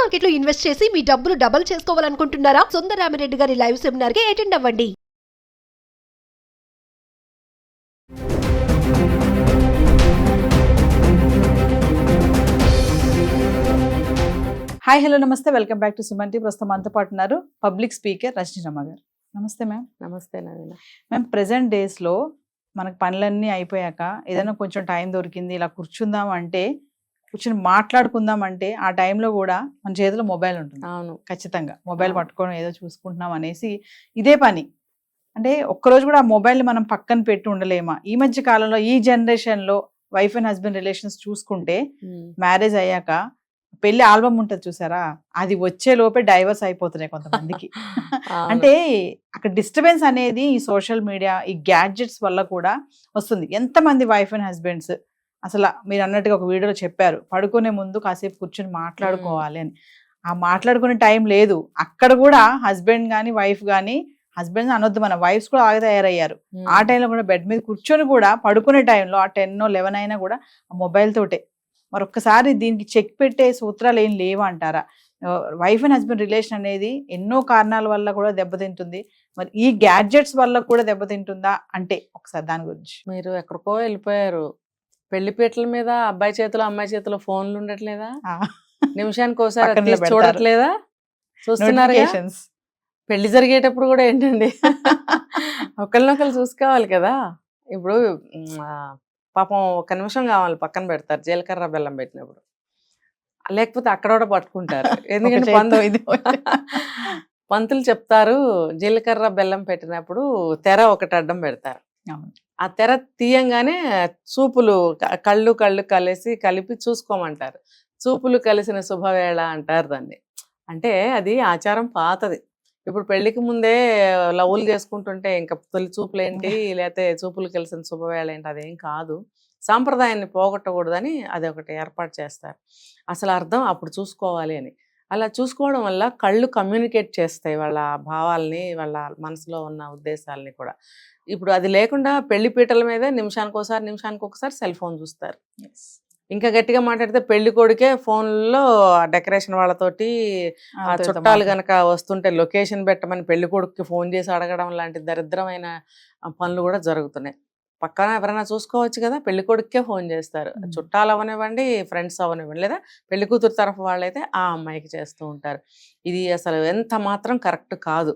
Market లో invest చేసి మీ డబ్బులు డబుల్ చేసుకోవాలనుకుంటున్నారా? సుందరరామిరెడ్డి గారి లైవ్ సెమినార్ కి అటెండ్ అవ్వండి. హాయ్ హలో నమస్తే, welcome back to Suman T. ప్రస్తుతం మనతో పాటు ఉన్నారు పబ్లిక్ స్పీకర్ రజనీ రమ గారు. నమస్తే మ్యామ్. నమస్తే నవీన. మ్యామ్, ప్రెసెంట్ డేస్లో మనకు పనులన్నీ అయిపోయాక ఏదైనా కొంచెం టైం దొరికింది, ఇలా కూర్చుందాం అంటే, కూర్చొని మాట్లాడుకుందాం అంటే, ఆ టైంలో కూడా మన చేతిలో మొబైల్ ఉంటుంది. అవును, ఖచ్చితంగా మొబైల్ పట్టుకొని ఏదో చూసుకుంటున్నాం అనేసి ఇదే పని. అంటే ఒక్కరోజు కూడా ఆ మొబైల్ని మనం పక్కన పెట్టి ఉండలేమా? ఈ మధ్య కాలంలో ఈ జనరేషన్లో వైఫ్ అండ్ హస్బెండ్ రిలేషన్స్ చూసుకుంటే, మ్యారేజ్ అయ్యాక పెళ్లి ఆల్బమ్ ఉంటుంది చూసారా, అది వచ్చే లోపే డైవర్స్ అయిపోతున్నాయి కొంతమందికి. అంటే అక్కడ డిస్టర్బెన్స్ అనేది ఈ సోషల్ మీడియా, ఈ గ్యాడ్జెట్స్ వల్ల కూడా వస్తుంది. ఎంతమంది వైఫ్ అండ్ హస్బెండ్స్ అసలు మీరు అన్నట్టుగా ఒక వీడియోలో చెప్పారు, పడుకునే ముందు కాసేపు కూర్చొని మాట్లాడుకోవాలి అని. ఆ మాట్లాడుకునే టైం లేదు. అక్కడ కూడా హస్బెండ్ కానీ వైఫ్ కానీ, హస్బెండ్స్ అనొద్దు, మన వైఫ్స్ కూడా ఆగి తయారయ్యారు. ఆ టైంలో కూడా బెడ్ మీద కూర్చొని కూడా పడుకునే టైంలో ఆ 10-11 అయినా కూడా ఆ మొబైల్ తోటే. మరొక్కసారి దీనికి చెక్ పెట్టే సూత్రాలు ఏం లేవా అంటారా? వైఫ్ అండ్ హస్బెండ్ రిలేషన్ అనేది ఎన్నో కారణాల వల్ల కూడా దెబ్బతింటుంది. మరి ఈ గ్యాడ్జెట్స్ వల్ల కూడా దెబ్బతింటుందా అంటే ఒకసారి దాని గురించి. మీరు ఎక్కడికో వెళ్ళిపోయారు. పెళ్లి పీటల మీద అబ్బాయి చేతిలో అమ్మాయి చేతిలో ఫోన్లు ఉండట్లేదా? నిమిషానికి ఒకసారి పక్కన పెడతారు. చూడట్లేదా? చూస్తున్నారు. Notifications. పెళ్లి జరిగేటప్పుడు కూడా ఏంటండి, ఒకరినొకరు చూసుకోవాలి కదా. ఇప్పుడు పాపం ఒక నిమిషం కావాలి, పక్కన పెడతారు జీలకర్ర బెల్లం పెట్టినప్పుడు. లేకపోతే అక్కడ కూడా పట్టుకుంటారు. ఎందుకంటే పంతులు చెప్తారు, జీలకర్ర బెల్లం పెట్టినప్పుడు తెర ఒకటి అడ్డం పెడతారు. ఆ తెర తీయంగానే చూపులు కళ్ళు కలిపి చూసుకోమంటారు. చూపులు కలిసిన శుభవేళ అంటారు దాన్ని. అంటే అది ఆచారం పాతది. ఇప్పుడు పెళ్లికి ముందే లవ్వులు చేసుకుంటుంటే ఇంకా తొలి చూపులు ఏంటి, లేకపోతే చూపులు కలిసిన శుభవేళ ఏంటి, అదేం కాదు. సాంప్రదాయాన్ని పోగొట్టకూడదని అది ఒకటి ఏర్పాటు చేస్తారు. అసలు అర్థం అప్పుడు చూసుకోవాలి అని. అలా చూసుకోవడం వల్ల కళ్ళు కమ్యూనికేట్ చేస్తాయి వాళ్ళ భావాల్ని, వాళ్ళ మనసులో ఉన్న ఉద్దేశాలని కూడా. ఇప్పుడు అది లేకుండా పెళ్లి పీటల మీద నిమిషానికి ఒకసారి సెల్ ఫోన్ చూస్తారు. ఇంకా గట్టిగా మాట్లాడితే పెళ్లి కొడుకే ఫోన్లో డెకరేషన్ వాళ్ళతోటి ఆ చుట్టాలు గనక వస్తుంటే లొకేషన్ పెట్టమని పెళ్లి కొడుకుకి ఫోన్ చేసి అడగడం లాంటి దరిద్రమైన పనులు కూడా జరుగుతున్నాయి. పక్కన ఎవరైనా చూసుకోవచ్చు కదా, పెళ్లి కొడుకే ఫోన్ చేస్తారు. చుట్టాలు అవనివ్వండి, ఫ్రెండ్స్ అవనివ్వండి, లేదా పెళ్లి కూతురు తరఫు వాళ్ళైతే ఆ అమ్మాయికి చేస్తూ ఉంటారు. ఇది అసలు ఎంత మాత్రం కరెక్ట్ కాదు.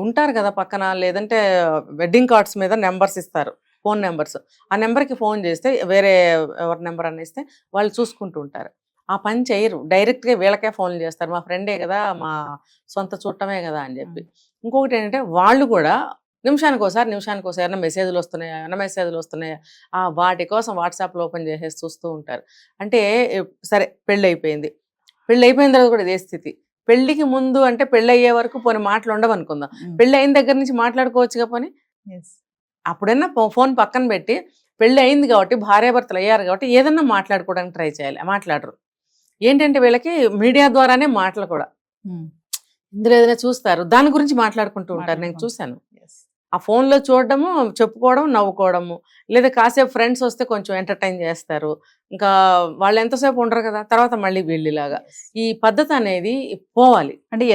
ఉంటారు కదా పక్కన, లేదంటే వెడ్డింగ్ కార్డ్స్ మీద నెంబర్స్ ఇస్తారు, ఫోన్ నెంబర్స్. ఆ నెంబర్కి ఫోన్ చేస్తే వేరే ఎవరి నెంబర్ అని ఇస్తే వాళ్ళు చూసుకుంటూ ఉంటారు. ఆ పని చేయరు, డైరెక్ట్గా వీళ్ళకే ఫోన్లు చేస్తారు. మా ఫ్రెండే కదా, మా సొంత చుట్టమే కదా అని చెప్పి. ఇంకొకటి ఏంటంటే వాళ్ళు కూడా నిమిషానికి ఒకసారి ఏమైనా మెసేజ్లు వస్తున్నాయా వాటి కోసం వాట్సాప్లో ఓపెన్ చేసేసి చూస్తూ ఉంటారు. అంటే సరే పెళ్ళి అయిపోయిన తర్వాత కూడా ఇదే స్థితి. పెళ్లికి ముందు అంటే పెళ్ళి అయ్యే వరకు పోనీ మాటలు ఉండవు అనుకుందాం. పెళ్ళి అయిన దగ్గర నుంచి మాట్లాడుకోవచ్చుగా పోనీ. అప్పుడైనా ఫోన్ పక్కన పెట్టి పెళ్ళి అయింది కాబట్టి, భార్యాభర్తలు అయ్యారు కాబట్టి ఏదన్నా మాట్లాడుకోవడానికి ట్రై చేయాలి. మాట్లాడరు. ఏంటంటే వీళ్ళకి మీడియా ద్వారానే మాటలు కూడా. ఇందులో ఏదైనా చూస్తారు, దాని గురించి మాట్లాడుకుంటూ ఉంటారు. నేను చూశాను. ఆ ఫోన్లో చూడడము, చెప్పుకోవడం, నవ్వుకోవడము, లేదా కాసేపు ఫ్రెండ్స్ వస్తే కొంచెం ఎంటర్టైన్ చేస్తారు. ఇంకా వాళ్ళు ఎంతసేపు ఉండరు కదా, తర్వాత మళ్ళీ వీళ్ళలాగా. ఈ పద్ధతి అనేది పోవాలి. అంటే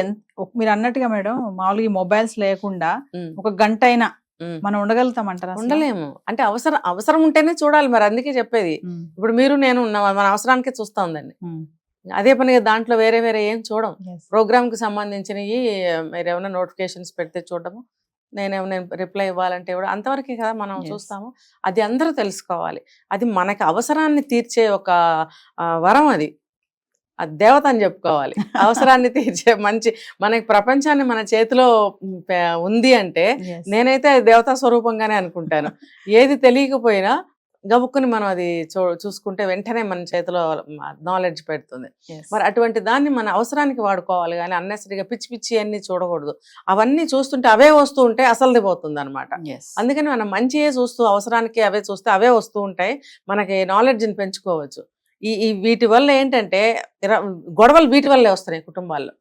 మీరు అన్నట్టుగా మేడం, మామూలుగా ఈ మొబైల్స్ లేకుండా ఒక గంట అయినా మనం ఉండగలుగుతామంటారా? ఉండలేము. అంటే అవసరం ఉంటేనే చూడాలి. మరి అందుకే చెప్పేది. ఇప్పుడు మీరు నేను ఉన్నాం, మన అవసరానికే చూస్తా ఉందండి. అదే పనిగా దాంట్లో వేరే ఏం చూడం. ప్రోగ్రామ్కి సంబంధించినవి మీరు ఏమైనా నోటిఫికేషన్స్ పెడితే చూడడము, నేనేమైనా రిప్లై ఇవ్వాలంటే కూడా అంతవరకే కదా మనం చూస్తాము. అది అందరూ తెలుసుకోవాలి. అది మనకి అవసరాన్ని తీర్చే ఒక వరం. అది దేవత అని చెప్పుకోవాలి. అవసరాన్ని తీర్చే మనకి ప్రపంచాన్ని మన చేతిలో ఉంది అంటే నేనైతే అది దేవతా స్వరూపంగానే అనుకుంటాను. ఏది తెలియకపోయినా గబుక్కుని మనం అది చూసుకుంటే వెంటనే మన చేతిలో నాలెడ్జ్ పెడుతుంది. మరి అటువంటి దాన్ని మన అవసరానికి వాడుకోవాలి, కానీ అన్నెసరీగా పిచ్చి అన్ని చూడకూడదు. అవన్నీ చూస్తుంటే అవే వస్తూ ఉంటే అసలుది పోతుంది అనమాట. అందుకని మనం మంచియే చూస్తూ అవసరానికి అవే చూస్తే అవే వస్తూ ఉంటాయి. మనకి నాలెడ్జ్ని పెంచుకోవచ్చు. ఈ వీటి వల్ల ఏంటంటే గొడవలు వీటి వల్లే వస్తున్నాయి కుటుంబాల్లో.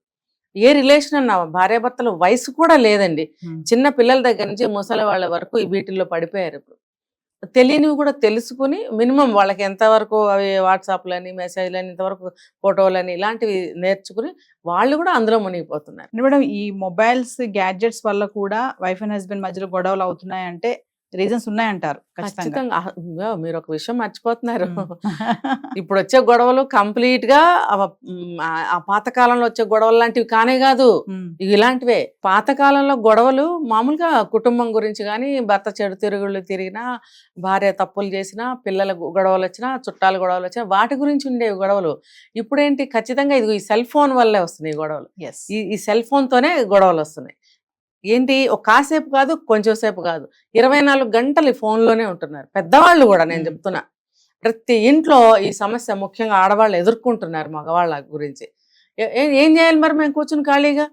ఏ రిలేషన్ అన్నా భార్యాభర్తల వయసు కూడా లేదండి. చిన్న పిల్లల దగ్గర నుంచి ముసలి వాళ్ళ వరకు వీటిల్లో పడిపోయారు. ఇప్పుడు తెలియనివి కూడా తెలుసుకుని మినిమం వాళ్ళకి ఎంతవరకు అవి వాట్సాప్లని మెసేజ్లని ఇంతవరకు ఫోటోలని ఇలాంటివి నేర్చుకుని వాళ్ళు కూడా అందులో మునిగిపోతున్నారు. మేడం ఈ మొబైల్స్ గ్యాడ్జెట్స్ వల్ల కూడా వైఫ్ అండ్ హస్బెండ్ మధ్యలో గొడవలు అవుతున్నాయి అంటే రీజన్స్ ఉన్నాయంటారు ఖచ్చితంగా. ఖచ్చితంగా మీరు ఒక విషయం మర్చిపోతున్నారు. ఇప్పుడు వచ్చే గొడవలు కంప్లీట్ గా ఆ పాతకాలంలో వచ్చే గొడవలు లాంటివి కానే కాదు, ఇవి ఇలాంటివే. పాతకాలంలో గొడవలు మామూలుగా కుటుంబం గురించి కానీ, భర్త చెడు తిరుగుళ్ళు తిరిగినా, భార్య తప్పులు చేసినా, పిల్లల గొడవలు వచ్చినా, చుట్టాల గొడవలు వచ్చినా వాటి గురించి ఉండేవి గొడవలు. ఇప్పుడేంటి ఖచ్చితంగా ఇది ఈ సెల్ ఫోన్ వల్లే వస్తున్నాయి గొడవలు. ఈ సెల్ ఫోన్ తోనే గొడవలు వస్తున్నాయి. ఏంటి ఒక కాసేపు కాదు, కొంచెం సేపు కాదు, 24 గంటలు ఈ ఫోన్లోనే ఉంటున్నారు పెద్దవాళ్ళు కూడా. నేను చెప్తున్నా, ప్రతి ఇంట్లో ఈ సమస్య ముఖ్యంగా ఆడవాళ్ళు ఎదుర్కొంటున్నారు మగవాళ్ళ గురించి. ఏం చేయాలి మరి మేము కూర్చుని ఖాళీగా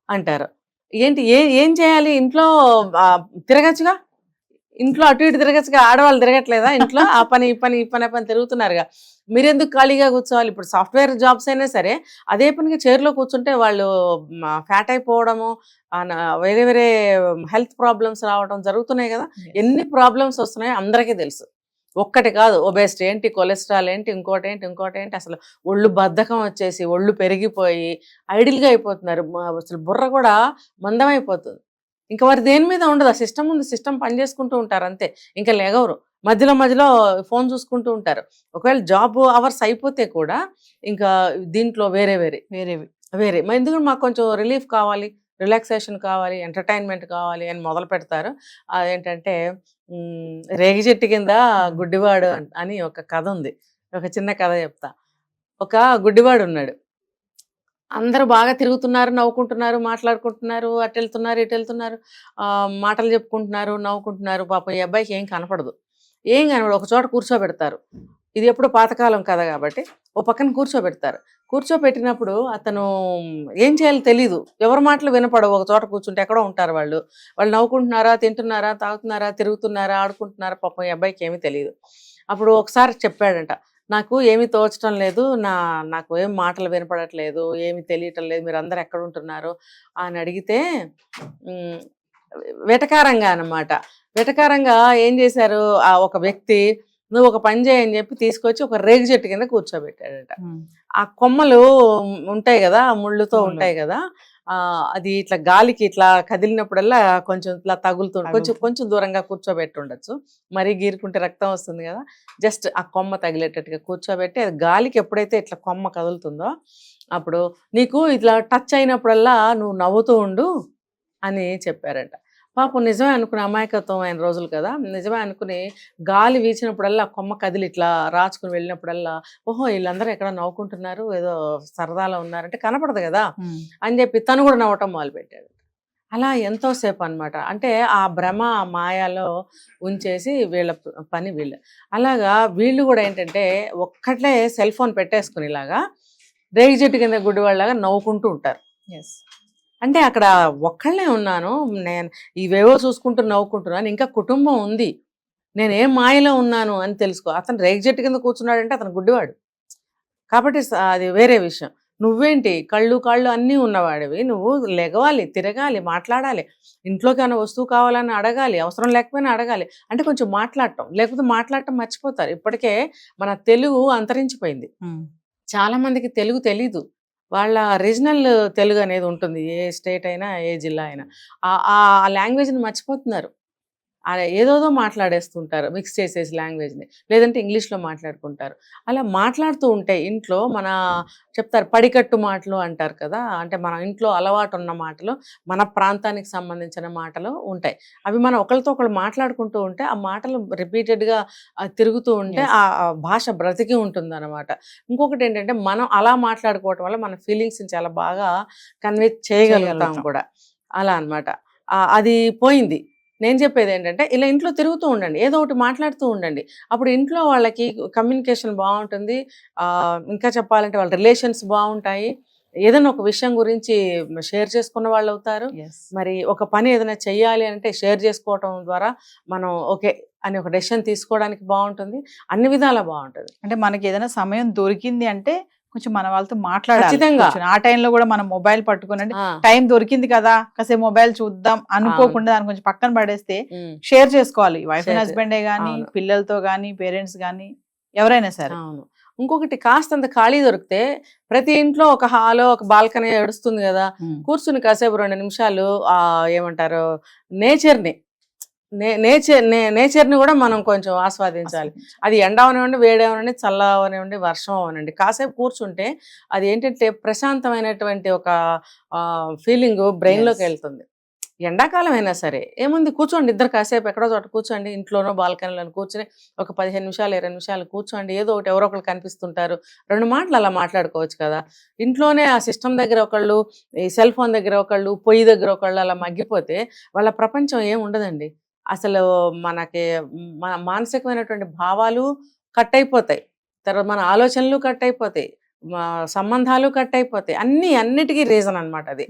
అంటారు. ఏంటి ఏం చేయాలి, ఇంట్లో తిరగచ్చుగా, ఇంట్లో అటు ఇటు తిరగచ్చుగా, ఆడవాళ్ళు తిరగట్లేదా ఇంట్లో? ఆ పని ఈ పని ఈ పని పని తిరుగుతున్నారుగా, మీరెందుకు ఖాళీగా కూర్చోవాలి? ఇప్పుడు సాఫ్ట్వేర్ జాబ్స్ అయినా సరే అదే పనిగా చైర్లో కూర్చుంటే వాళ్ళు ఫ్యాట్ అయిపోవడము, వేరే వేరే హెల్త్ ప్రాబ్లమ్స్ రావడం జరుగుతున్నాయి కదా. ఎన్ని ప్రాబ్లమ్స్ వస్తున్నాయో అందరికీ తెలుసు. ఒక్కటి కాదు, ఒబేసిటీ ఏంటి, కొలెస్ట్రాల్ ఏంటి, ఇంకోటి ఏంటి, అసలు ఒళ్ళు బద్ధకం వచ్చేసి ఒళ్ళు పెరిగిపోయి ఐడిల్గా అయిపోతున్నారు. అసలు బుర్ర కూడా మందం అయిపోతుంది. ఇంకా వారు దేని మీద ఉండదు, ఆ సిస్టమ్ ఉంది, సిస్టమ్ పని చేసుకుంటూ ఉంటారు అంతే, ఇంకా లేగవరు. మధ్యలో ఫోన్ చూసుకుంటూ ఉంటారు. ఒకవేళ జాబ్ అవర్స్ అయిపోతే కూడా ఇంకా దీంట్లో వేరేవి మరి ఎందుకంటే మాకు కొంచెం రిలీఫ్ కావాలి, రిలాక్సేషన్ కావాలి, ఎంటర్టైన్మెంట్ కావాలి అని మొదలు పెడతారు. అదేంటంటే రేగి చెట్టు కింద గుడ్డివాడు అని ఒక కథ ఉంది. ఒక చిన్న కథ చెప్తా. ఒక గుడ్డివాడు ఉన్నాడు. అందరూ బాగా తిరుగుతున్నారు, నవ్వుకుంటున్నారు, మాట్లాడుకుంటున్నారు, అటు వెళ్తున్నారు ఇటు వెళ్తున్నారు, మాటలు చెప్పుకుంటున్నారు, నవ్వుకుంటున్నారు. పాపం ఈ అబ్బాయికి ఏం కనపడదు. ఒక చోట కూర్చోబెడతారు. ఇది ఎప్పుడు పాతకాలం కథ కాబట్టి ఓ పక్కన కూర్చోబెడతారు. కూర్చోబెట్టినప్పుడు అతను ఏం చేయాలో తెలీదు, ఎవరి మాటలు వినపడవు. ఒక చోట కూర్చుంటే ఎక్కడో ఉంటారు వాళ్ళు నవ్వుకుంటున్నారా, తింటున్నారా, తాగుతున్నారా, తిరుగుతున్నారా, ఆడుకుంటున్నారా, పాపం ఈ అబ్బాయికి ఏమీ తెలియదు. అప్పుడు ఒకసారి చెప్పాడంట, నాకు ఏమీ తోచడం లేదు, నాకు ఏం మాటలు వినపడట్లేదు, ఏమి తెలియటం లేదు, మీరు అందరు ఎక్కడ ఉంటున్నారు అని అడిగితే వెటకారంగా అన్నమాట. వెటకారంగా ఏం చేశారు, ఆ ఒక వ్యక్తి నువ్వు ఒక పని చేయని చెప్పి తీసుకొచ్చి ఒక రేగి చెట్టు కింద కూర్చోబెట్టాడట. ఆ కొమ్మలు ఉంటాయి కదా, ముళ్ళుతో ఉంటాయి కదా, అది ఇట్లా గాలికి ఇట్లా కదిలినప్పుడల్లా కొంచెం ఇట్లా తగులుతుంది. కొంచెం దూరంగా కూర్చోబెట్టి ఉండొచ్చు, మరీ గీరుకుంటే రక్తం వస్తుంది కదా. జస్ట్ ఆ కొమ్మ తగిలేటట్టుగా కూర్చోబెట్టి అది గాలికి ఎప్పుడైతే ఇట్లా కొమ్మ కదులుతుందో అప్పుడు నీకు ఇట్లా టచ్ అయినప్పుడల్లా నువ్వు నవ్వుతూ ఉండు అని చెప్పారంట. పాపం నిజమే అనుకుని, అమాయకత్వం అయిన రోజులు కదా, నిజమే అనుకుని గాలి వీచినప్పుడల్లా కొమ్మ కదిలి ఇట్లా రాచుకుని వెళ్ళినప్పుడల్లా ఓహో వీళ్ళందరూ ఎక్కడ నవ్వుకుంటున్నారు, ఏదో సరదాలో ఉన్నారంటే కనపడదు కదా అని చెప్పి తను కూడా నవ్వటం మొదలుపెట్టాడు. అలా ఎంతోసేపు అనమాట. అంటే ఆ భ్రమ మాయాలో ఉంచేసి వీళ్ళ పని వీళ్ళు. అలాగా వీళ్ళు కూడా ఏంటంటే ఒక్కట్లే సెల్ ఫోన్ పెట్టేసుకుని ఇలాగా రేగి చెట్టు కింద గుడ్డివాళ్ళలాగా నవ్వుకుంటూ ఉంటారు. అంటే అక్కడ ఒక్కళ్ళే ఉన్నాను, నేను ఇవేవో చూసుకుంటూ నవ్వుకుంటున్నాను, ఇంకా కుటుంబం ఉంది, నేను ఏం మాయలో ఉన్నాను అని తెలుసుకో. అతను రేగి చెట్టు కింద కూర్చున్నాడంటే అతను గుడ్డివాడు కాబట్టి అది వేరే విషయం. నువ్వేంటి కళ్ళు కాళ్ళు అన్నీ ఉన్నవాడివి, నువ్వు లెగవాలి, తిరగాలి, మాట్లాడాలి, ఇంట్లోకి ఏమైనా వస్తువు కావాలని అడగాలి, అవసరం లేకపోయినా అడగాలి, అంటే కొంచెం మాట్లాడటం, లేకపోతే మాట్లాడటం మర్చిపోతారు. ఇప్పటికే మన తెలుగు అంతరించిపోయింది. చాలా మందికి తెలుగు తెలీదు, వాళ్ళ రీజనల్ తెలుగు అనేది ఉంటుంది, ఏ స్టేట్ అయినా ఏ జిల్లా అయినా ఆ లాంగ్వేజ్ని మర్చిపోతున్నారు. ఏదోదో మాట్లాడేస్తుంటారు, మిక్స్ చేసేసి లాంగ్వేజ్ని, లేదంటే ఇంగ్లీష్లో మాట్లాడుకుంటారు. అలా మాట్లాడుతూ ఉంటే ఇంట్లో మన చెప్తారు పడికట్టు మాటలు అంటారు కదా, అంటే మన ఇంట్లో అలవాటు ఉన్న మాటలు, మన ప్రాంతానికి సంబంధించిన మాటలు ఉంటాయి. అవి మనం ఒకరితో ఒకరు మాట్లాడుకుంటూ ఉంటే ఆ మాటలు రిపీటెడ్గా తిరుగుతూ ఉంటే ఆ భాష బ్రతికి ఉంటుంది అనమాట. ఇంకొకటి ఏంటంటే మనం అలా మాట్లాడుకోవటం వల్ల మన ఫీలింగ్స్ని చాలా బాగా కన్వే చేయగలుగుతాం కూడా. అలా అనమాట. అది పోయింది. నేను చెప్పేది ఏంటంటే ఇలా ఇంట్లో తిరుగుతూ ఉండండి, ఏదో ఒకటి మాట్లాడుతూ ఉండండి, అప్పుడు ఇంట్లో వాళ్ళకి కమ్యూనికేషన్ బాగుంటుంది. ఇంకా చెప్పాలంటే వాళ్ళ రిలేషన్స్ బాగుంటాయి, ఏదైనా ఒక విషయం గురించి షేర్ చేసుకున్న వాళ్ళు అవుతారు. మరి ఒక పని ఏదైనా చెయ్యాలి అంటే షేర్ చేసుకోవటం ద్వారా మనం ఓకే అని ఒక డెసిషన్ తీసుకోవడానికి బాగుంటుంది, అన్ని విధాలా బాగుంటుంది. అంటే మనకి ఏదైనా సమయం దొరికింది అంటే కొంచెం మన వాళ్ళతో మాట్లాడాలి. ఖచ్చితంగా. కూర్చొని. ఆ టైంలో కూడా మనం మొబైల్ పట్టుకుని ఆ, టైం దొరికింది కదా కాసేపు మొబైల్ చూద్దాం అనుకోకుండా దాన్ని కొంచెం పక్కన పడేస్తే షేర్ చేసుకోవాలి. వైఫ్ అండ్ Share హస్బెండే గానీ, అవును. పిల్లలతో గానీ, పేరెంట్స్ గానీ, ఎవరైనా సరే. అవును. ఇంకొకటి కాస్తంత ఖాళీ దొరికితే ప్రతి ఇంట్లో ఒక హాలో ఒక బాల్కనీ ఏడుస్తుంది కదా, కూర్చుని కాసేపు 2 నిమిషాలు ఏమంటారు నేచర్ని నేచర్ని కూడా మనం కొంచెం ఆస్వాదించాలి. అది ఎండ అవనివ్వండి, వేడి అవనివ్వండి, చల్ల అవనివ్వండి, వర్షం అవనివ్వండి, కాసేపు కూర్చుంటే అది ఏంటంటే ప్రశాంతమైనటువంటి ఒక ఫీలింగ్ బ్రెయిన్లోకి Yes. వెళ్తుంది. ఎండాకాలం అయినా సరే ఏముంది, కూర్చోండి ఇద్దరు కాసేపు ఎక్కడో చోట కూర్చోండి, ఇంట్లోనో బాల్కనీలో కూర్చొని ఒక 15 నిమిషాలు 20 నిమిషాలు కూర్చోండి, ఏదో ఒకటి ఎవరో ఒకరు కనిపిస్తుంటారు, 2 మాటలు అలా మాట్లాడుకోవచ్చు కదా. ఇంట్లోనే ఆ సిస్టమ్ దగ్గర ఒకళ్ళు, ఈ సెల్ ఫోన్ దగ్గర ఒకళ్ళు, పొయ్యి దగ్గర ఒకళ్ళు అలా మగ్గిపోతే వాళ్ళ ప్రపంచం ఏం ఉండదండి. అసలు మనకి మన మానసికమైనటువంటి భావాలు కట్ అయిపోతాయి, తర్వాత మన ఆలోచనలు కట్ అయిపోతాయి, సంబంధాలు కట్ అయిపోతాయి, అన్నిటికీ రీజన్ అన్నమాట అది.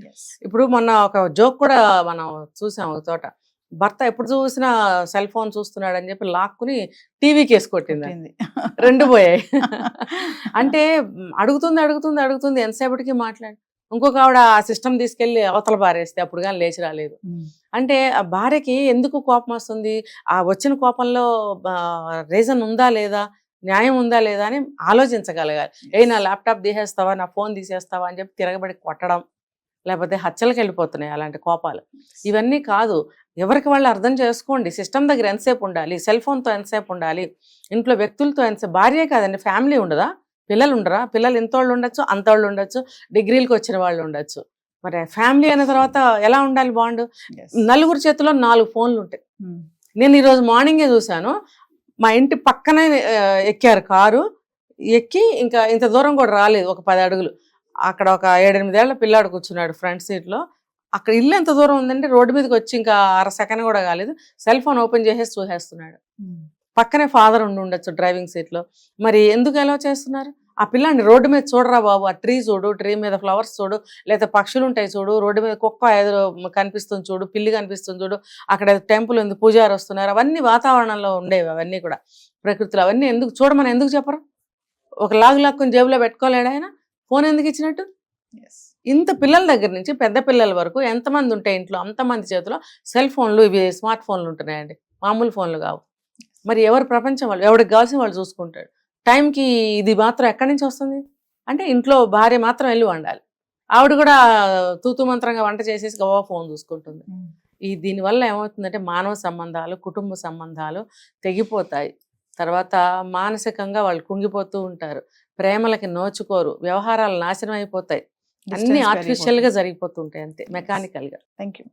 ఇప్పుడు మొన్న ఒక జోక్ కూడా మనం చూసాం ఒక చోట, భర్త ఎప్పుడు చూసినా సెల్ ఫోన్ చూస్తున్నాడు అని చెప్పి లాక్కుని టీవీకి వేసి కొట్టింది, 2 పోయాయి. అంటే అడుగుతుంది అడుగుతుంది అడుగుతుంది ఎంతసేపటికి మాట్లాడి, ఇంకొక ఆవిడ ఆ సిస్టమ్ తీసుకెళ్లి అవతల పారేస్తే అప్పుడు కానీ లేచి రాలేదు. అంటే ఆ భార్యకి ఎందుకు కోపం వస్తుంది, ఆ వచ్చిన కోపంలో రీజన్ ఉందా లేదా, న్యాయం ఉందా లేదా అని ఆలోచించగలగాలి. నా ల్యాప్టాప్ తీసేస్తావా, నా ఫోన్ తీసేస్తావా అని చెప్పి తిరగబడి కొట్టడం, లేకపోతే హత్యలకు వెళ్ళిపోతున్నాయి అలాంటి కోపాలు. ఇవన్నీ కాదు, ఎవరికి వాళ్ళు అర్థం చేసుకోండి. సిస్టమ్ దగ్గర ఎంతసేపు ఉండాలి, సెల్ ఫోన్తో ఎంతసేపు ఉండాలి, ఇంట్లో వ్యక్తులతో ఎంతసేపు, భార్యే కాదండి ఫ్యామిలీ ఉండదా, పిల్లలు ఉండరా, పిల్లలు ఇంతోళ్ళు ఉండొచ్చు అంతోళ్ళు ఉండొచ్చు, డిగ్రీలకు వచ్చిన వాళ్ళు ఉండొచ్చు, మరి ఫ్యామిలీ అనే తర్వాత ఎలా ఉండాలి బాండ్. నలుగురు చేతిలో 4 ఫోన్లు ఉంటాయి. నేను ఈరోజు మార్నింగే చూశాను, మా ఇంటి పక్కనే ఎక్కారు కారు, ఎక్కి ఇంకా ఇంత దూరం కూడా రాలేదు, ఒక 10 అడుగులు, అక్కడ ఒక 7-8 ఏళ్ల పిల్లాడు కూర్చున్నాడు ఫ్రంట్ సీట్లో. అక్కడ ఇల్లు ఎంత దూరం ఉందంటే రోడ్డు మీదకి వచ్చి ఇంకా 1/2 సెకండ్ కూడా కాలేదు, సెల్ ఫోన్ ఓపెన్ చేసేసి చూసేస్తున్నాడు. పక్కనే ఫాదర్ ఉండొచ్చు డ్రైవింగ్ సీట్లో. మరి ఎందుకు ఎలా చేస్తున్నారు? ఆ పిల్లాడిని రోడ్డు మీద చూడరా బాబు, ఆ ట్రీ చూడు, ట్రీ మీద ఫ్లవర్స్ చూడు, లేదా పక్షులు ఉంటాయి చూడు, రోడ్డు మీద కుక్క ఏదో కనిపిస్తుంది చూడు, పిల్లి కనిపిస్తుంది చూడు, అక్కడ టెంపుల్ ఉంది, పూజారి వస్తున్నారు, అవన్నీ వాతావరణంలో ఉండేవి, అవన్నీ కూడా ప్రకృతిలో. అవన్నీ ఎందుకు చూడమని ఎందుకు చెప్పరు? ఒక లాక్కుని జేబులో పెట్టుకోలేడు ఆయన, ఫోన్ ఎందుకు ఇచ్చినట్టు? ఇంత పిల్లల దగ్గర నుంచి పెద్ద పిల్లల వరకు ఎంతమంది ఉంటాయి ఇంట్లో, అంతమంది చేతిలో సెల్ ఫోన్లు, ఇవి స్మార్ట్ ఫోన్లు ఉంటున్నాయండి, మామూలు ఫోన్లు కావు. మరి ఎవరి ప్రపంచం వాళ్ళు, ఎవరికి కావాల్సిన వాళ్ళు చూసుకుంటాడు. టైంకి ఇది మాత్రం ఎక్కడి నుంచి వస్తుంది అంటే ఇంట్లో భార్య మాత్రం వెళ్ళి వండాలి, ఆవిడ కూడా తూతు మంత్రంగా వంట చేసేసి గవా ఫోన్ చూసుకుంటుంది. దీనివల్ల ఏమవుతుందంటే మానవ సంబంధాలు, కుటుంబ సంబంధాలు తెగిపోతాయి, తర్వాత మానసికంగా వాళ్ళు కుంగిపోతూ ఉంటారు, ప్రేమలకి నోచుకోరు, వ్యవహారాలు నాశనం అయిపోతాయి, అన్ని ఆర్టిఫిషియల్ గా జరిగిపోతుంటాయి, అంతే మెకానికల్ గా. Thank you.